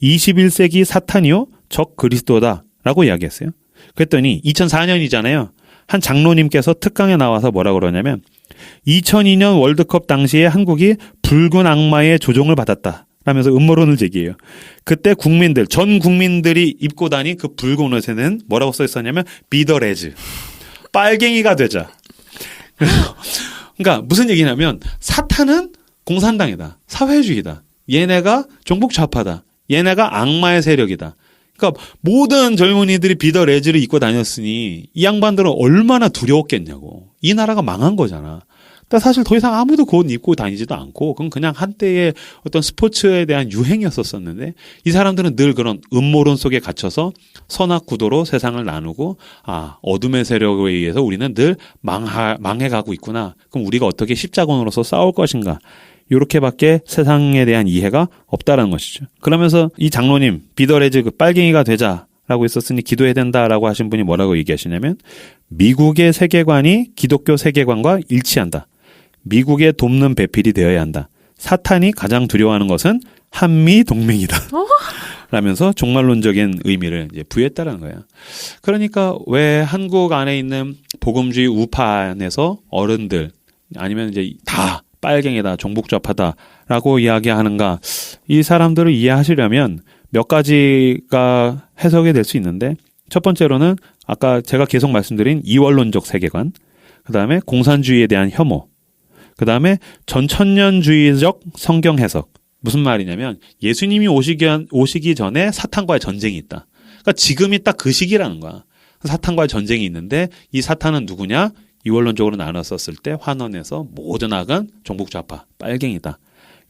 21세기 사탄이요 적 그리스도다 라고 이야기했어요. 그랬더니 2004년이잖아요. 한 장로님께서 특강에 나와서 뭐라고 그러냐면 2002년 월드컵 당시에 한국이 붉은 악마의 조종을 받았다 라면서 음모론을 제기해요. 그때 전 국민들이 입고 다닌 그 붉은 옷에는 뭐라고 써 있었냐면 비더레즈 빨갱이가 되자. 그러니까 무슨 얘기냐면 사탄은 공산당이다. 사회주의다. 얘네가 종북 좌파다. 얘네가 악마의 세력이다. 그러니까 모든 젊은이들이 비더 레즈를 입고 다녔으니 이 양반들은 얼마나 두려웠겠냐고. 이 나라가 망한 거잖아. 그러니까 사실 더 이상 아무도 그 옷 입고 다니지도 않고 그건 그냥 한때의 어떤 스포츠에 대한 유행이었었는데 이 사람들은 늘 그런 음모론 속에 갇혀서 선악구도로 세상을 나누고 어둠의 세력에 의해서 우리는 늘 망해가고 있구나. 그럼 우리가 어떻게 십자군으로서 싸울 것인가. 요렇게밖에 세상에 대한 이해가 없다라는 것이죠. 그러면서 이 장로님 비더레즈 그 빨갱이가 되자라고 했었으니 기도해야 된다라고 하신 분이 뭐라고 얘기하시냐면 미국의 세계관이 기독교 세계관과 일치한다. 미국의 돕는 배필이 되어야 한다. 사탄이 가장 두려워하는 것은 한미 동맹이다. 라면서 종말론적인 의미를 이제 부여했다는 거예요. 그러니까 왜 한국 안에 있는 복음주의 우파안에서 어른들 아니면 이제 다 빨갱이다, 종북좌파다라고 이야기하는가? 이 사람들을 이해하시려면 몇 가지가 해석이 될 수 있는데 첫 번째로는 아까 제가 계속 말씀드린 이원론적 세계관, 그 다음에 공산주의에 대한 혐오, 그 다음에 전천년주의적 성경 해석. 무슨 말이냐면 예수님이 오시기 전에 사탄과의 전쟁이 있다. 그러니까 지금이 딱 그 시기라는 거야. 사탄과의 전쟁이 있는데 이 사탄은 누구냐? 이원론적으로 나눴었을 때 환원에서 모든 악은 종북좌파, 빨갱이다.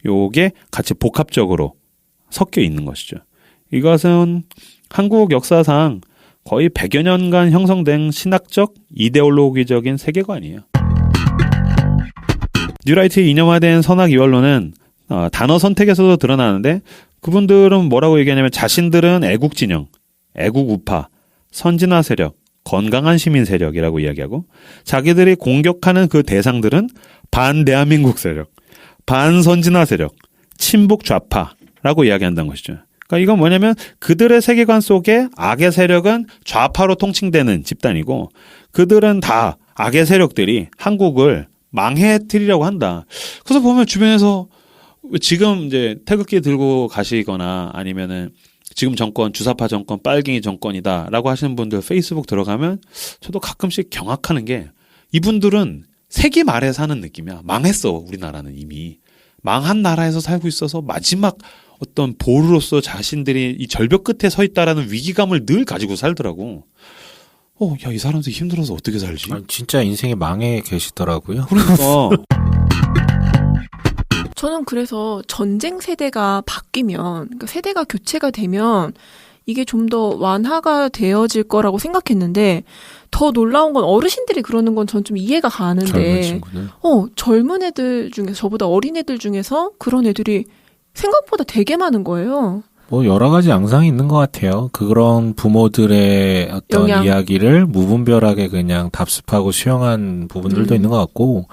요게 같이 복합적으로 섞여 있는 것이죠. 이것은 한국 역사상 거의 100여 년간 형성된 신학적, 이데올로기적인 세계관이에요. 뉴라이트의 이념화된 선악 이원론은 단어 선택에서도 드러나는데 그분들은 뭐라고 얘기하냐면 자신들은 애국 진영, 애국 우파, 선진화 세력, 건강한 시민 세력이라고 이야기하고 자기들이 공격하는 그 대상들은 반대한민국 세력, 반선진화 세력, 친북 좌파라고 이야기한다는 것이죠. 그러니까 이건 뭐냐면 그들의 세계관 속에 악의 세력은 좌파로 통칭되는 집단이고 그들은 다 악의 세력들이 한국을 망해뜨리려고 한다. 그래서 보면 주변에서 지금 이제 태극기 들고 가시거나 아니면은 지금 정권, 주사파 정권, 빨갱이 정권이다라고 하시는 분들 페이스북 들어가면 저도 가끔씩 경악하는 게 이분들은 세기 말에 사는 느낌이야. 망했어, 우리나라는 이미. 망한 나라에서 살고 있어서 마지막 어떤 보루로서 자신들이 이 절벽 끝에 서 있다라는 위기감을 늘 가지고 살더라고. 야, 이 사람들 힘들어서 어떻게 살지? 진짜 인생에 망해 계시더라고요. 그러니까. 저는 그래서 전쟁 세대가 바뀌면, 그러니까 세대가 교체가 되면 이게 좀 더 완화가 되어질 거라고 생각했는데 더 놀라운 건 어르신들이 그러는 건 전 좀 이해가 가는데 젊은 친구들. 젊은 애들 중에서 저보다 어린 애들 중에서 그런 애들이 생각보다 되게 많은 거예요. 뭐 여러 가지 양상이 있는 것 같아요. 그런 부모들의 어떤 이야기를 무분별하게 그냥 답습하고 수용한 부분들도 있는 것 같고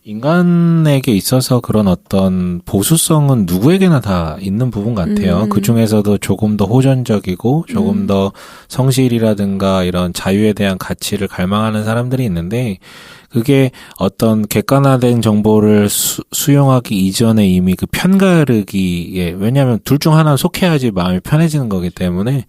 인간에게 있어서 그런 어떤 보수성은 누구에게나 다 있는 부분 같아요. 그 중에서도 조금 더 호전적이고 조금 더 성실이라든가 이런 자유에 대한 가치를 갈망하는 사람들이 있는데 그게 어떤 객관화된 정보를 수용하기 이전에 이미 그 편가르기에 왜냐하면 둘 중 하나는 속해야지 마음이 편해지는 거기 때문에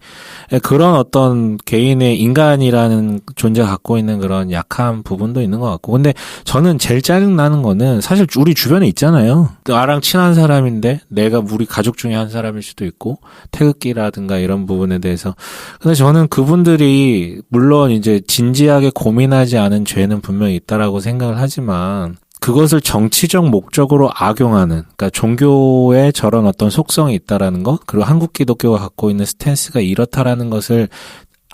그런 어떤 개인의 인간이라는 존재가 갖고 있는 그런 약한 부분도 있는 것 같고 근데 저는 제일 짜증나는 거는 사실 우리 주변에 있잖아요. 나랑 친한 사람인데 내가 우리 가족 중에 한 사람일 수도 있고 태극기라든가 이런 부분에 대해서 근데 저는 그분들이 물론 이제 진지하게 고민하지 않은 죄는 분명히 있다 라고 생각을 하지만 그것을 정치적 목적으로 악용하는 그러니까 종교에 저런 어떤 속성이 있다라는 것 그리고 한국 기독교가 갖고 있는 스탠스가 이렇다라는 것을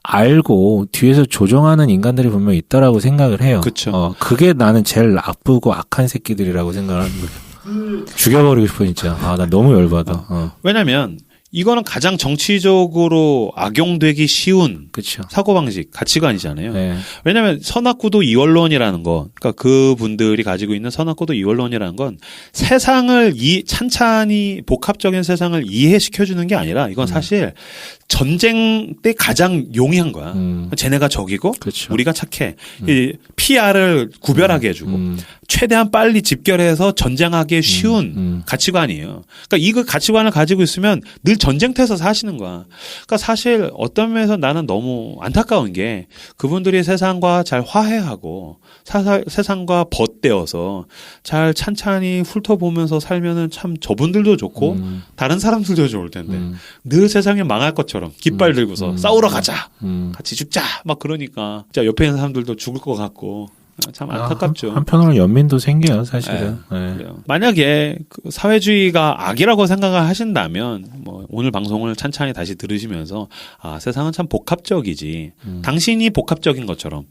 알고 뒤에서 조종하는 인간들이 분명히 있다라고 생각을 해요. 그렇죠. 그게 나는 제일 나쁘고 악한 새끼들이라고 생각을 하는 거예요. 죽여버리고 싶어 진짜. 나 너무 열받아. 왜냐면 이거는 가장 정치적으로 악용되기 쉬운 그쵸. 사고방식, 가치관이잖아요. 네. 왜냐하면 선악구도 이원론이라는 거, 그러니까 그분들이 가지고 있는 선악구도 이원론이라는 건 세상을 찬찬히 복합적인 세상을 이해시켜주는 게 아니라 이건 사실 전쟁 때 가장 용이한 거야. 쟤네가 적이고 그쵸. 우리가 착해. 이 PR을 구별하게 해주고 최대한 빨리 집결해서 전쟁하기 쉬운 가치관이에요. 그러니까 이 가치관을 가지고 있으면 늘 전쟁터에서 사시는 거야. 그러니까 사실 어떤 면에서 나는 너무 안타까운 게 그분들이 세상과 잘 화해하고 세상과 벗대어서 잘 찬찬히 훑어보면서 살면은 참 저분들도 좋고 다른 사람들도 좋을 텐데 늘 세상이 망할 것처럼 깃발 들고서 싸우러 가자. 같이 죽자. 막 그러니까 진짜 옆에 있는 사람들도 죽을 것 같고 참 안타깝죠. 한편으로는 연민도 생겨요, 사실은. 네. 그래요. 만약에 그 사회주의가 악이라고 생각을 하신다면 뭐 오늘 방송을 찬찬히 다시 들으시면서 세상은 참 복합적이지. 당신이 복합적인 것처럼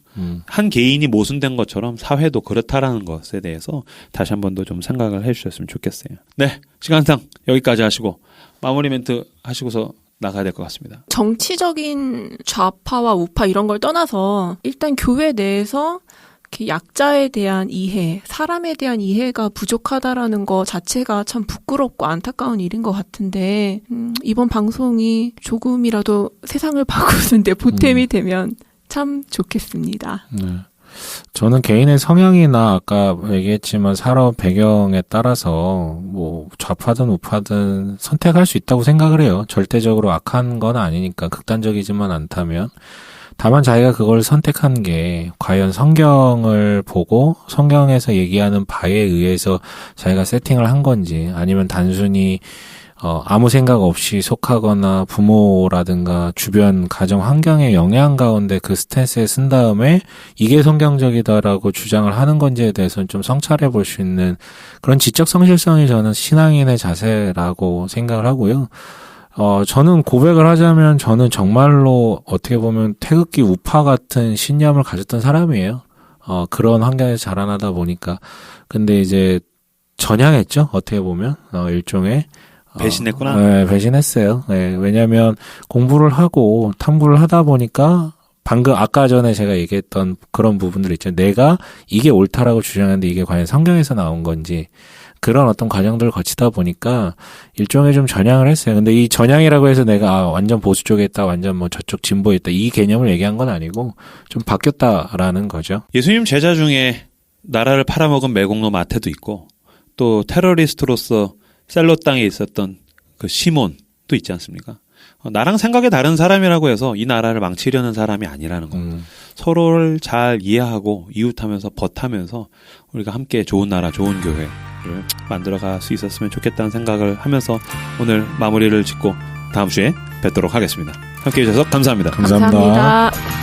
한 개인이 모순된 것처럼 사회도 그렇다라는 것에 대해서 다시 한 번 더 좀 생각을 해주셨으면 좋겠어요. 네, 시간상 여기까지 하시고 마무리 멘트 하시고서 나가야 될 것 같습니다. 정치적인 좌파와 우파 이런 걸 떠나서 일단 교회 내에서 이렇게 약자에 대한 이해, 사람에 대한 이해가 부족하다라는 거 자체가 참 부끄럽고 안타까운 일인 것 같은데 이번 방송이 조금이라도 세상을 바꾸는데 보탬이 되면 참 좋겠습니다. 네. 저는 개인의 성향이나 아까 얘기했지만 살아온 배경에 따라서 뭐 좌파든 우파든 선택할 수 있다고 생각을 해요. 절대적으로 악한 건 아니니까 극단적이지만 않다면. 다만 자기가 그걸 선택한 게 과연 성경을 보고 성경에서 얘기하는 바에 의해서 자기가 세팅을 한 건지 아니면 단순히 아무 생각 없이 속하거나 부모라든가 주변 가정 환경의 영향 가운데 그 스탠스에 쓴 다음에 이게 성경적이다라고 주장을 하는 건지에 대해서는 좀 성찰해 볼 수 있는 그런 지적 성실성이 저는 신앙인의 자세라고 생각을 하고요. 저는 고백을 하자면 저는 정말로 어떻게 보면 태극기 우파 같은 신념을 가졌던 사람이에요. 그런 환경에서 자라나다 보니까. 근데 이제 전향했죠. 어떻게 보면. 일종의. 배신했구나. 네, 배신했어요. 네, 왜냐면 공부를 하고 탐구를 하다 보니까 방금 아까 전에 제가 얘기했던 그런 부분들 있죠. 내가 이게 옳다라고 주장하는데 이게 과연 성경에서 나온 건지 그런 어떤 과정들을 거치다 보니까 일종의 좀 전향을 했어요. 근데 이 전향이라고 해서 내가 완전 보수 쪽에 있다, 완전 뭐 저쪽 진보에 있다 이 개념을 얘기한 건 아니고 좀 바뀌었다라는 거죠. 예수님 제자 중에 나라를 팔아먹은 매국노 마태도 있고 또 테러리스트로서 셀로 땅에 있었던 그 시몬도 있지 않습니까? 나랑 생각이 다른 사람이라고 해서 이 나라를 망치려는 사람이 아니라는 거. 서로를 잘 이해하고 이웃하면서 벗하면서 우리가 함께 좋은 나라, 좋은 교회를 만들어갈 수 있었으면 좋겠다는 생각을 하면서 오늘 마무리를 짓고 다음 주에 뵙도록 하겠습니다. 함께해 주셔서 감사합니다. 감사합니다. 감사합니다.